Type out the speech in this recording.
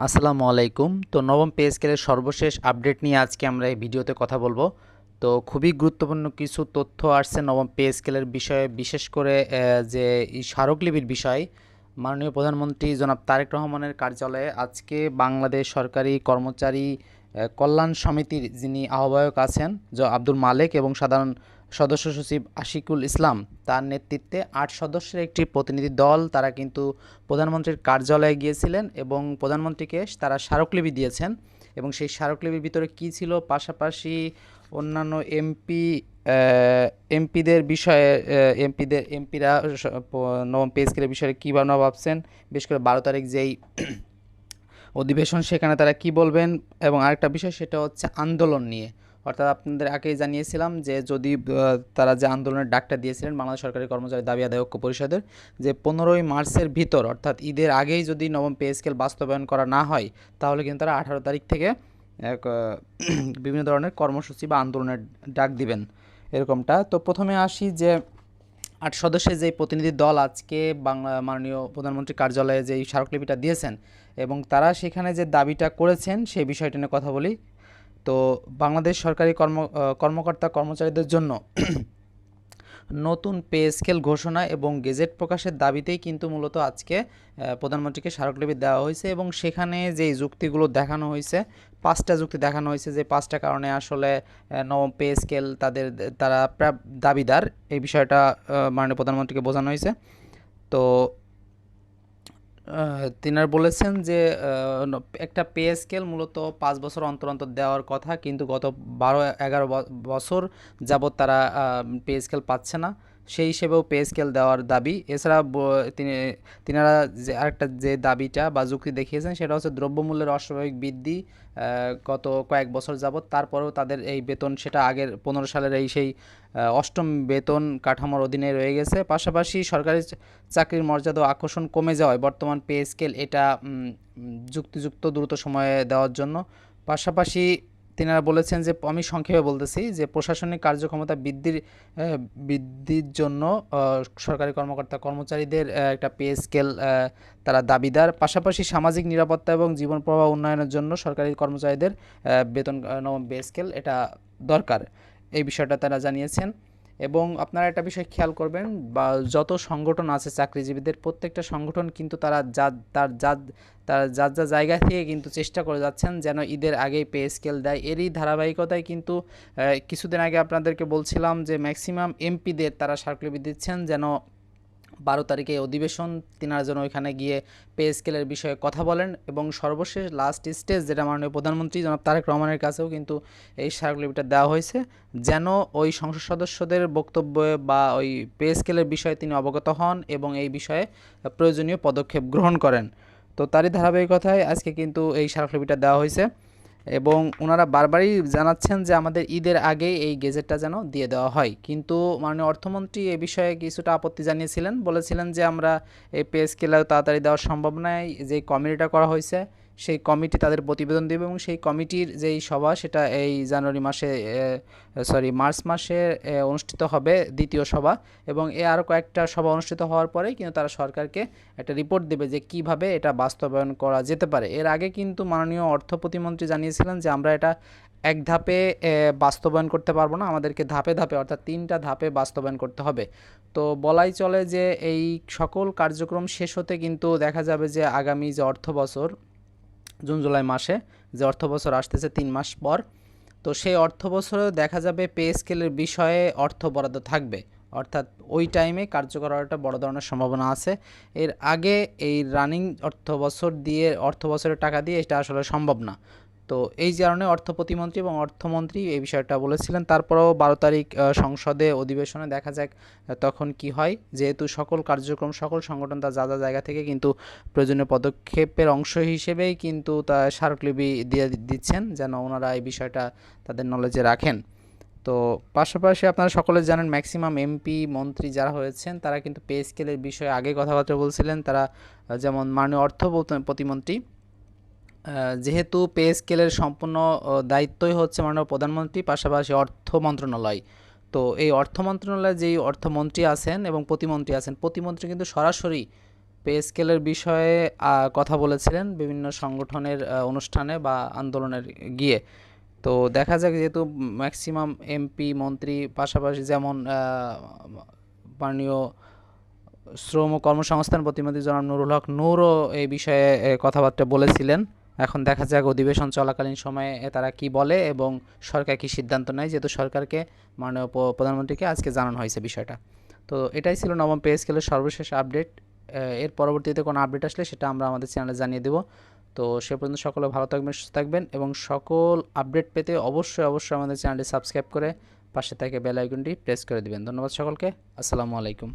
আসসালামু আলাইকুম। তো নবম পে স্কেলের সর্বশেষ আপডেট নিয়ে আজকে আমরা এই ভিডিওতে কথা বলবো। তো খুবই গুরুত্বপূর্ণ কিছু তথ্য আসছে নবম পে স্কেলের বিষয়ে, বিশেষ করে যে এই স্মারকলিপির বিষয়। মাননীয় প্রধানমন্ত্রী জনাব তারেক রহমানের কার্যালয়ে আজকে বাংলাদেশ সরকারি কর্মচারী কল্যাণ সমিতির যিনি আহ্বায়ক আছেন আব্দুল মালেক এবং সাধারণ সদস্য সচিব আশিকুল ইসলাম, তার নেতৃত্বে ৮ সদস্যের একটি প্রতিনিধি দল তারা কিন্তু প্রধানমন্ত্রীর কার্যালয়ে গিয়েছিলেন এবং প্রধানমন্ত্রীকে তারা স্মারকলিপি দিয়েছেন। এবং সেই স্মারকলিপির ভিতরে কী ছিল, পাশাপাশি অন্যান্য এমপিদের বিষয়ে, এমপিরা নবম পে স্কেলের বিষয়ে কী ভাবছেন, বিশেষ করে 12 তারিখ যেই অধিবেশন সেখানে তারা কি বলবেন। এবং আরেকটা বিষয় সেটা হচ্ছে আন্দোলন নিয়ে। অর্থাৎ আপনাদের আগেই জানিয়েছিলাম যে যদি তারা যে আন্দোলনের ডাকটা দিয়েছিলেন বাংলাদেশ সরকারি কর্মচারী দাবি আদায় ঐক্য পরিষদের, যে 15ই মার্চের ভিতর অর্থাৎ ঈদের আগেই যদি নবম পে স্কেল বাস্তবায়ন করা না হয়, তাহলে কিন্তু তারা 18 তারিখ থেকে এক বিভিন্ন ধরনের কর্মসূচি বা আন্দোলনের ডাক দিবেন এরকমটা। তো প্রথমে আসি যে ৮ সদস্যের যে প্রতিনিধি দল আজকে মাননীয় প্রধানমন্ত্রী কার্যালয়ে যে স্মারকলিপিটা দিয়েছেন এবং তারা সেখানে যে দাবিটা করেছেন সেই বিষয়টা নিয়ে কথা বলি। তো বাংলাদেশ সরকারি কর্মকর্তা কর্মচারীদের জন্য নতুন পে স্কেল ঘোষণা এবং গেজেট প্রকাশের দাবিতেই কিন্তু মূলত আজকে প্রধানমন্ত্রীকে স্মারকলিপি দেওয়া হয়েছে। এবং সেখানে যেই যুক্তিগুলো দেখানো হয়েছে, 5টা যুক্তি দেখানো হয়েছে যে 5টা কারণে আসলে নবম পে স্কেল তারা দাবিদার, এই বিষয়টা মাননীয় প্রধানমন্ত্রীকে বোঝানো হয়েছে। তো তিনার বলেছেন যে একটা পে স্কেল মূলত 5 বছর অন্তর অন্তর দেওয়ার কথা, কিন্তু গত 12-11 বছর যাবৎ তারা পে স্কেল পাচ্ছে না, সেই হিসেবেও পে স্কেল দেওয়ার দাবি। এছাড়া তিনারা যে আরেকটা যে দাবিটা বা যুক্তি দেখিয়েছেন সেটা হচ্ছে দ্রব্যমূল্যের অস্বাভাবিক বৃদ্ধি গত কয়েক বছর যাবৎ, তারপরেও তাদের এই বেতন সেটা আগের 15 সালের সেই অষ্টম বেতন কাঠামোর অধীনে রয়ে গেছে। পাশাপাশি সরকারি চাকরির মর্যাদা ও আকর্ষণ কমে যাওয়ায় বর্তমান পে স্কেল এটা যুক্তিযুক্ত দ্রুত সময়ে দেওয়ার জন্য। পাশাপাশি তিনারা বলেছেন যে, আমি সংক্ষেপে বলতেছি, যে প্রশাসনিক কার্যক্ষমতা বৃদ্ধির জন্য সরকারি কর্মকর্তা কর্মচারীদের একটা পে স্কেল তারা দাবিদার। পাশাপাশি সামাজিক নিরাপত্তা এবং জীবন প্রবাহ উন্নয়নের জন্য সরকারি কর্মচারীদের বেতন নবম পে স্কেল এটা দরকার, এই বিষয়টা তারা জানিয়েছেন। এবং আপনারা একটা বিষয় খেয়াল করবেন, বা যত সংগঠন আছে চাকরিজীবীদের, প্রত্যেকটা সংগঠন কিন্তু তারা যার জায়গা থেকে কিন্তু চেষ্টা করে যাচ্ছেন যেন ঈদের আগেই পে স্কেল দেয়। এরই ধারাবাহিকতায় কিন্তু কিছুদিন আগে আপনাদেরকে বলছিলাম যে ম্যাক্সিমাম এমপিদের তারা স্মারকলিপি দিচ্ছেন যেন 12 তারিখে অধিবেশন, তিনারা যেন ওইখানে গিয়ে পে স্কেলের বিষয়ে কথা বলেন। এবং সর্বশেষ লাস্ট স্টেজ যেটা মাননীয় প্রধানমন্ত্রী জনাব তারেক রহমানের কাছেও কিন্তু এই স্মারকলিপিটা দেওয়া হয়েছে, যেন ওই সংসদ সদস্যদের বক্তব্য বা ওই পে স্কেলের বিষয়ে তিনি অবগত হন এবং এই বিষয়ে প্রয়োজনীয় পদক্ষেপ গ্রহণ করেন। তো তারই ধারাবাহিকতায় আজকে কিন্তু এই স্মারকলিপিটা দেওয়া হয়েছে এবং ওনারা বারবারই জানাচ্ছেন যে আমাদের ঈদের আগেই এই গেজেটটা যেন দিয়ে দেওয়া হয়। কিন্তু মাননীয় অর্থমন্ত্রী এ বিষয়ে কিছুটা আপত্তি জানিয়েছিলেন, বলেছিলেন যে আমরা এই পে স্কেল তাড়াতাড়ি দেওয়া সম্ভব নয়, যে কমিটিটা করা হয়েছে সেই কমিটি তাদের প্রতিবেদন দেবে এবং সেই কমিটির যেই সভা সেটা এই মার্চ মাসে অনুষ্ঠিত হবে দ্বিতীয় সভা। এবং আরও কয়েকটা সভা অনুষ্ঠিত হওয়ার পরে কিন্তু তারা সরকারকে একটা রিপোর্ট দেবে যে কিভাবে এটা বাস্তবায়ন করা যেতে পারে। এর আগে কিন্তু মাননীয় অর্থ প্রতিমন্ত্রী জানিয়েছিলেন যে আমরা এটা এক ধাপে বাস্তবায়ন করতে পারবো না, আমাদেরকে ধাপে ধাপে অর্থাৎ 3টা ধাপে বাস্তবায়ন করতে হবে। তো বলাই চলে যে এই সকল কার্যক্রম শেষ হতে কিন্তু দেখা যাবে যে আগামী যে অর্থ বছর জুন জুলাই মাসে যে অর্থ বছর আসতেছে 3 মাস পর, তো সেই অর্থ বছরেও দেখা যাবে পে স্কেলের বিষয়ে অর্থ বরাদ্দ থাকবে, অর্থাৎ ওই টাইমে কার্যকর হওয়ার বড় ধরনের সম্ভাবনা আছে। এর আগে এই রানিং অর্থ বছরের টাকা দিয়ে এটা আসলে সম্ভব না। তো এই কারণে অর্থ প্রতিমন্ত্রী এবং অর্থমন্ত্রী এই বিষয়টা বলেছিলেন। তারপরেও 12 তারিখ সংসদে অধিবেশনে দেখা যাক তখন কি হয়, যেহেতু সকল কার্যক্রম সকল সংগঠন তার যা জায়গা থেকে কিন্তু প্রয়োজনীয় পদক্ষেপের অংশ হিসেবেই কিন্তু তা স্মারকলিপি দিয়ে দিচ্ছেন যেন ওনারা এই বিষয়টা তাদের নলেজে রাখেন। তো পাশাপাশি আপনারা সকলে জানেন ম্যাক্সিমাম এমপি মন্ত্রী যারা হয়েছেন তারা কিন্তু পে স্কেলের বিষয়ে আগে কথাবার্তা বলছিলেন। তারা যেমন মাননীয় অর্থ প্রতিমন্ত্রী, যেহেতু পে স্কেলের সম্পূর্ণ দায়িত্বই হচ্ছে মাননীয় প্রধানমন্ত্রী, পাশাপাশি অর্থ মন্ত্রণালয়। তো এই অর্থ মন্ত্রণালয়ে যেই অর্থমন্ত্রী আছেন এবং প্রতিমন্ত্রী আছেন, প্রতিমন্ত্রী কিন্তু সরাসরি পে স্কেলের বিষয়ে কথা বলেছিলেন বিভিন্ন সংগঠনের অনুষ্ঠানে বা আন্দোলনের গিয়ে। তো দেখা যাক, যেহেতু ম্যাক্সিমাম এমপি মন্ত্রী পাশাপাশি যেমন মাননীয় শ্রম ও কর্মসংস্থান প্রতিমন্ত্রী জনাব নুরুল হক নূরও এই বিষয়ে কথাবার্তা বলেছিলেন। এখন দেখা যাক অধিবেশন চলাকালীন সময়ে তারা কি বলে এবং সরকার কি সিদ্ধান্ত নেয়, যেহেতু সরকারকে মাননীয় প্রধানমন্ত্রীকে আজকে জানানো হয়েছে বিষয়টা। তো এটাই ছিল নবম পে স্কেলের সর্বশেষ আপডেট। এর পরবর্তীতে কোনো আপডেট আসলে সেটা আমরা আমাদের চ্যানেলে জানিয়ে দেব। তো সে পর্যন্ত সকলে ভালো থাকবেন, সুস্থ থাকবেন এবং সকল আপডেট পেতে অবশ্যই অবশ্যই আমাদের চ্যানেলটি সাবস্ক্রাইব করে পাশে থেকে বেল আইকনটি প্রেস করে দিবেন। ধন্যবাদ সকলকে। আসসালামু আলাইকুম।